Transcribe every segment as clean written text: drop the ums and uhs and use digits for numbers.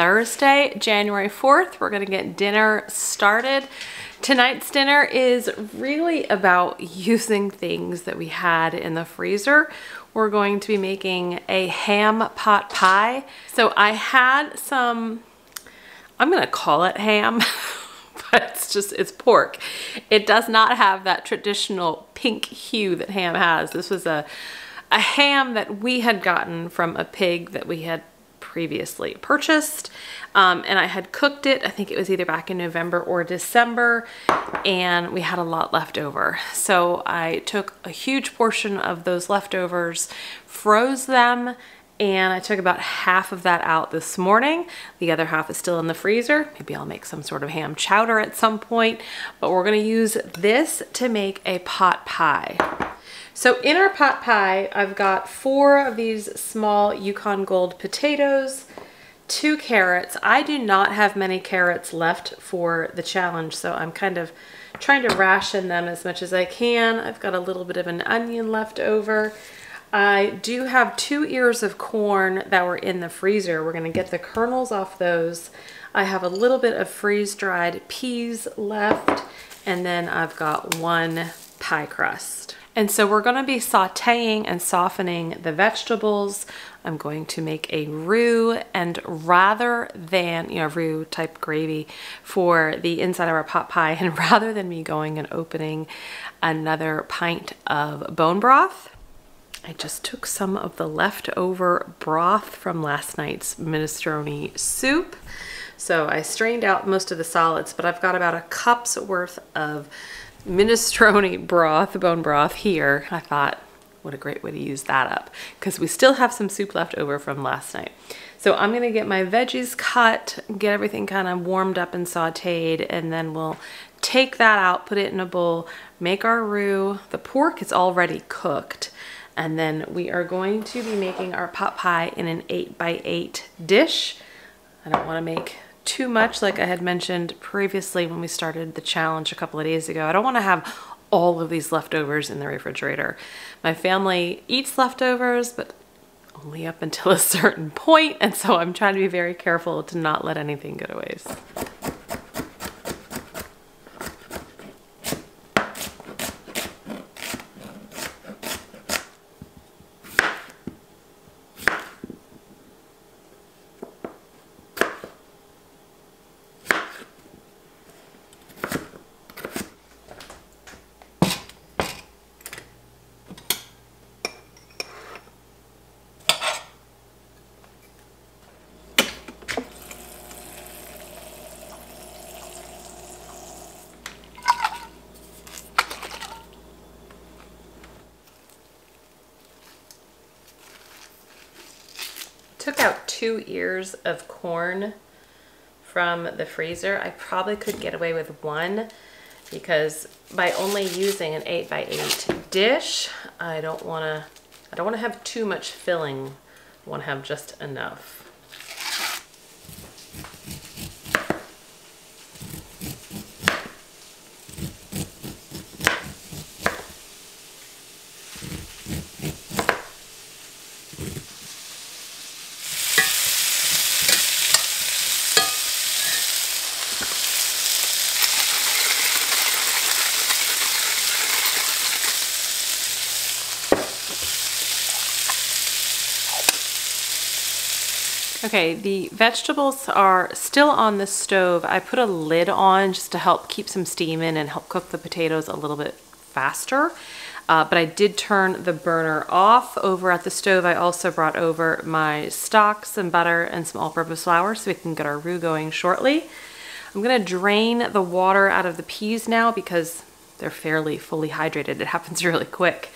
Thursday, January 4th. We're gonna get dinner started. Tonight's dinner is really about using things that we had in the freezer. We're going to be making a ham pot pie. So I had some, I'm gonna call it ham, but it's pork. It does not have that traditional pink hue that ham has. This was a ham that we had gotten from a pig that we had previously purchased, and I had cooked it. I think it was either back in November or December, and we had a lot left over. So I took a huge portion of those leftovers, froze them, and I took about half of that out this morning. The other half is still in the freezer. Maybe I'll make some sort of ham chowder at some point, but we're gonna use this to make a pot pie. So in our pot pie, I've got 4 of these small Yukon Gold potatoes, 2 carrots. I do not have many carrots left for the challenge, so I'm kind of trying to ration them as much as I can. I've got a little bit of an onion left over. I do have 2 ears of corn that were in the freezer. We're gonna get the kernels off those. I have a little bit of freeze-dried peas left, and then I've got 1 pie crust. And so we're gonna be sauteing and softening the vegetables. I'm going to make a roux, and rather than, roux type gravy for the inside of our pot pie, and rather than me going and opening another pint of bone broth, I just took some of the leftover broth from last night's minestrone soup. So I strained out most of the solids, but I've got about a cup's worth of minestrone broth, bone broth here. I thought, what a great way to use that up, because we still have some soup left over from last night. So I'm gonna get my veggies cut, get everything kind of warmed up and sauteed, and then we'll take that out, put it in a bowl, make our roux. The pork is already cooked. And then we are going to be making our pot pie in an 8x8 dish. I don't want to make too much, like I had mentioned previously when we started the challenge a couple of days ago. I don't want to have all of these leftovers in the refrigerator. My family eats leftovers, but only up until a certain point, and so I'm trying to be very careful to not let anything go to waste. Took out 2 ears of corn from the freezer. I probably could get away with 1, because by only using an 8x8 dish, I don't want to have too much filling. I want to have just enough. Okay, the vegetables are still on the stove. I put a lid on just to help keep some steam in and help cook the potatoes a little bit faster. But I did turn the burner off. Over at the stove, I also brought over my stock, some butter, and some all-purpose flour so we can get our roux going shortly. I'm gonna drain the water out of the peas now because they're fairly fully hydrated. It happens really quick.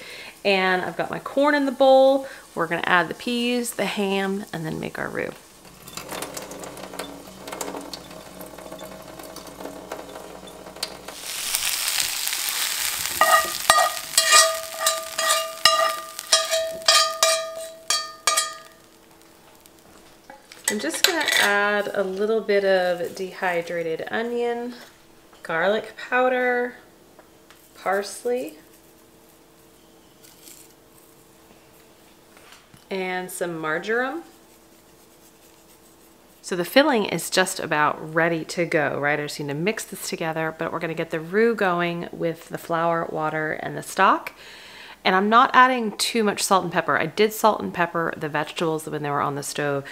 And I've got my corn in the bowl. We're gonna add the peas, the ham, and then make our roux. I'm just gonna add a little bit of dehydrated onion, garlic powder, parsley, and some marjoram. So the filling is just about ready to go, right? I just need to mix this together, but we're gonna get the roux going with the flour, water, and the stock. And I'm not adding too much salt and pepper. I did salt and pepper the vegetables when they were on the stove,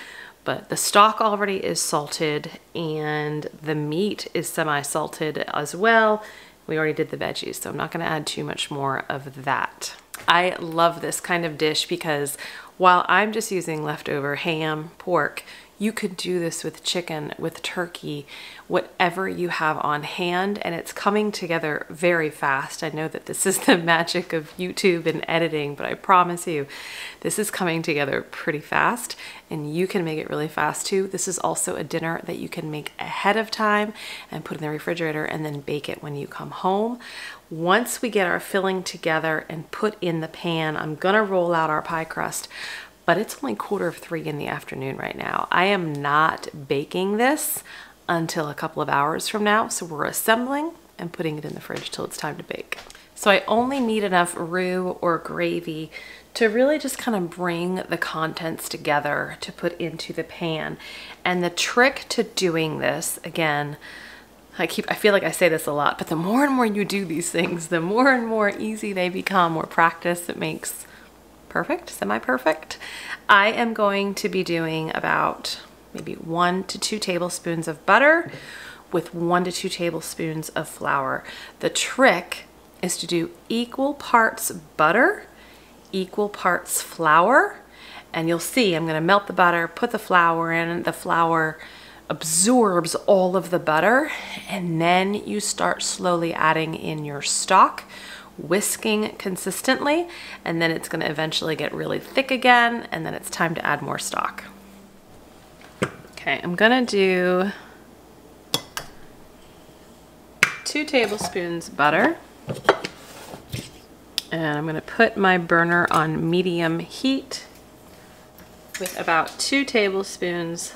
but the stock already is salted and the meat is semi-salted as well. We already did the veggies, so I'm not gonna add too much more of that. I love this kind of dish because while I'm just using leftover ham, pork, you could do this with chicken, with turkey, whatever you have on hand, and it's coming together very fast. I know that this is the magic of YouTube and editing, but I promise you, this is coming together pretty fast, and you can make it really fast too. This is also a dinner that you can make ahead of time and put in the refrigerator and then bake it when you come home. Once we get our filling together and put in the pan, I'm gonna roll out our pie crust, but it's only 2:45 in the afternoon right now. I am not baking this until a couple of hours from now, so we're assembling and putting it in the fridge till it's time to bake. So I only need enough roux or gravy to really just kind of bring the contents together to put into the pan. And the trick to doing this, again, I feel like I say this a lot, but the more and more you do these things, the more and more easy they become. More practice it makes perfect, semi-perfect. I am going to be doing about maybe 1 to 2 tablespoons of butter with 1 to 2 tablespoons of flour. The trick is to do equal parts butter, equal parts flour, and you'll see I'm gonna melt the butter, put the flour in, the flour absorbs all of the butter, and then you start slowly adding in your stock, whisking consistently, and then it's going to eventually get really thick again, and then it's time to add more stock. Okay, I'm gonna do 2 tablespoons butter, and I'm gonna put my burner on medium heat with about 2 tablespoons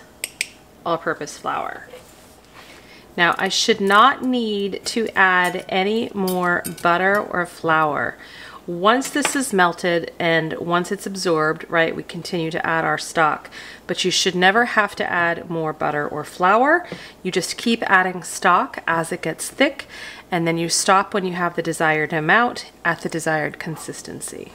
all-purpose flour. Now, I should not need to add any more butter or flour. Once this is melted and once it's absorbed, right, we continue to add our stock, but you should never have to add more butter or flour. You just keep adding stock as it gets thick, and then you stop when you have the desired amount at the desired consistency.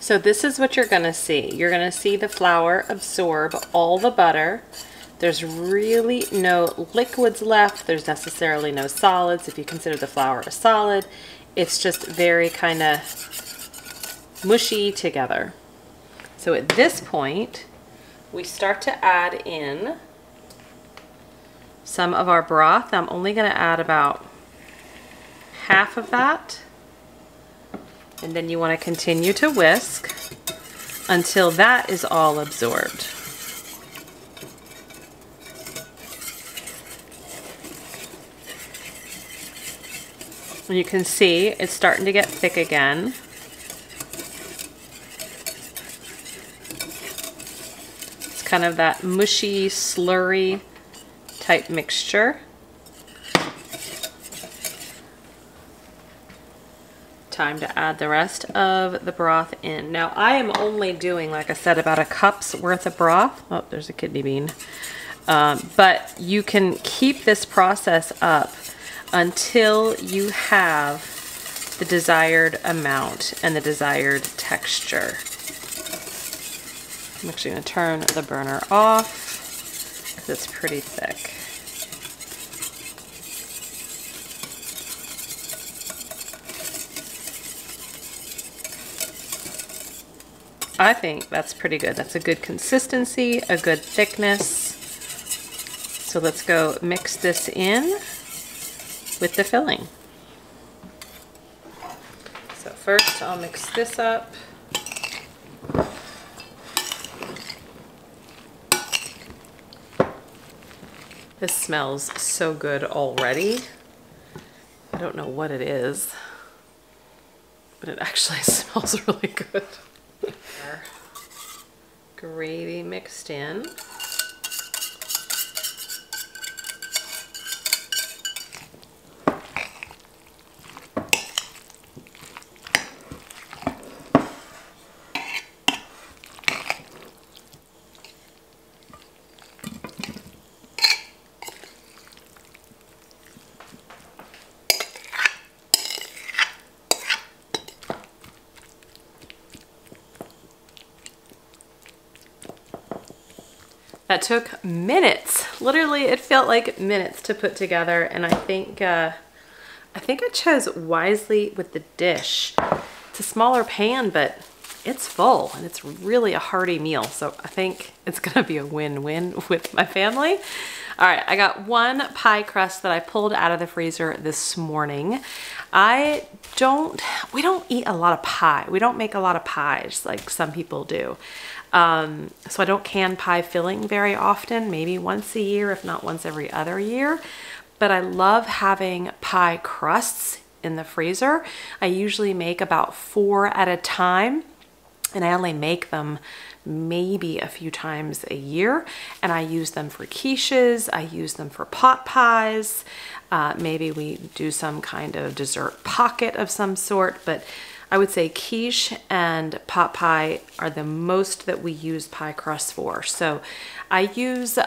So this is what you're gonna see. You're gonna see the flour absorb all the butter. There's really no liquids left. There's necessarily no solids if you consider the flour a solid. It's just very kind of mushy together. So at this point, we start to add in some of our broth. I'm only gonna add about half of that. And then you want to continue to whisk until that is all absorbed. And you can see it's starting to get thick again. It's kind of that mushy, slurry type mixture. Time to add the rest of the broth in. Now I am only doing, like I said, about a cup's worth of broth. Oh, there's a kidney bean. But you can keep this process up until you have the desired amount and the desired texture. I'm actually going to turn the burner off because it's pretty thick. I think that's pretty good. That's a good consistency, a good thickness. So let's go mix this in with the filling. So first I'll mix this up. This smells so good already. I don't know what it is, but it actually smells really good. Our gravy mixed in. That took minutes. Literally, it felt like minutes to put together, and I think I chose wisely with the dish. It's a smaller pan, but it's full, and it's really a hearty meal, so I think it's gonna be a win-win with my family. All right, I got one pie crust that I pulled out of the freezer this morning. We don't eat a lot of pie. We don't make a lot of pies like some people do. So I don't can pie filling very often, maybe once a year, if not once every other year. But I love having pie crusts in the freezer. I usually make about 4 at a time, and I only make them maybe a few times a year, and I use them for quiches, I use them for pot pies, maybe we do some kind of dessert pocket of some sort, but I would say quiche and pot pie are the most that we use pie crusts for. So I use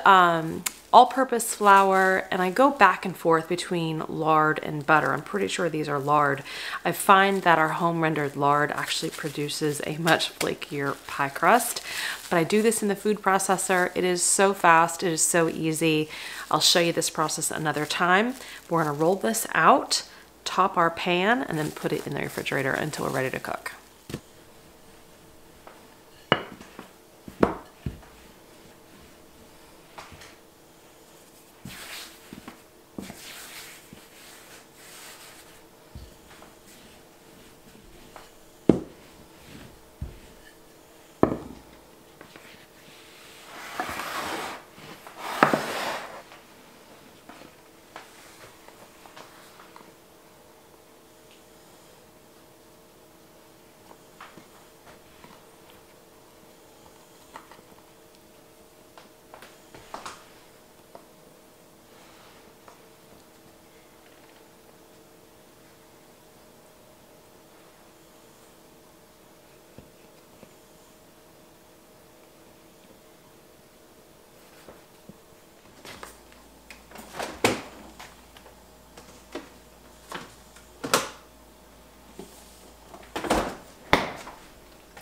all-purpose flour, and I go back and forth between lard and butter. I'm pretty sure these are lard. I find that our home rendered lard actually produces a much flakier pie crust, but I do this in the food processor. It is so fast, it is so easy. I'll show you this process another time. We're gonna roll this out, top our pan, and then put it in the refrigerator until we're ready to cook.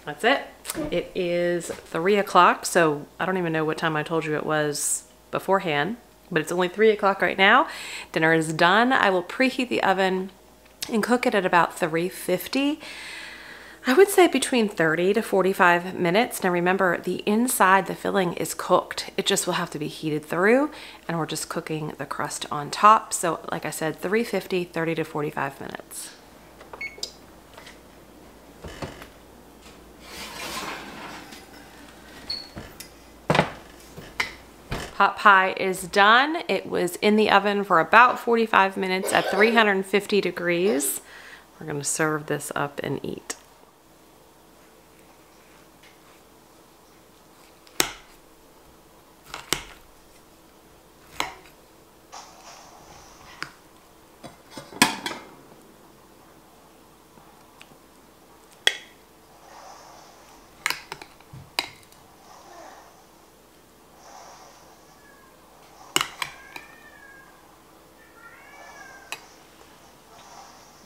That's it. It is 3 o'clock, so I don't even know what time I told you it was beforehand, but it's only 3 o'clock right now. Dinner is done. I will preheat the oven and cook it at about 350. I would say between 30 to 45 minutes. Now remember, the inside, the filling is cooked. It just will have to be heated through, and we're just cooking the crust on top. So like I said, 350, 30 to 45 minutes. Pot pie is done. It was in the oven for about 45 minutes at 350 degrees. We're gonna serve this up and eat.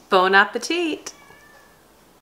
Bon appetit!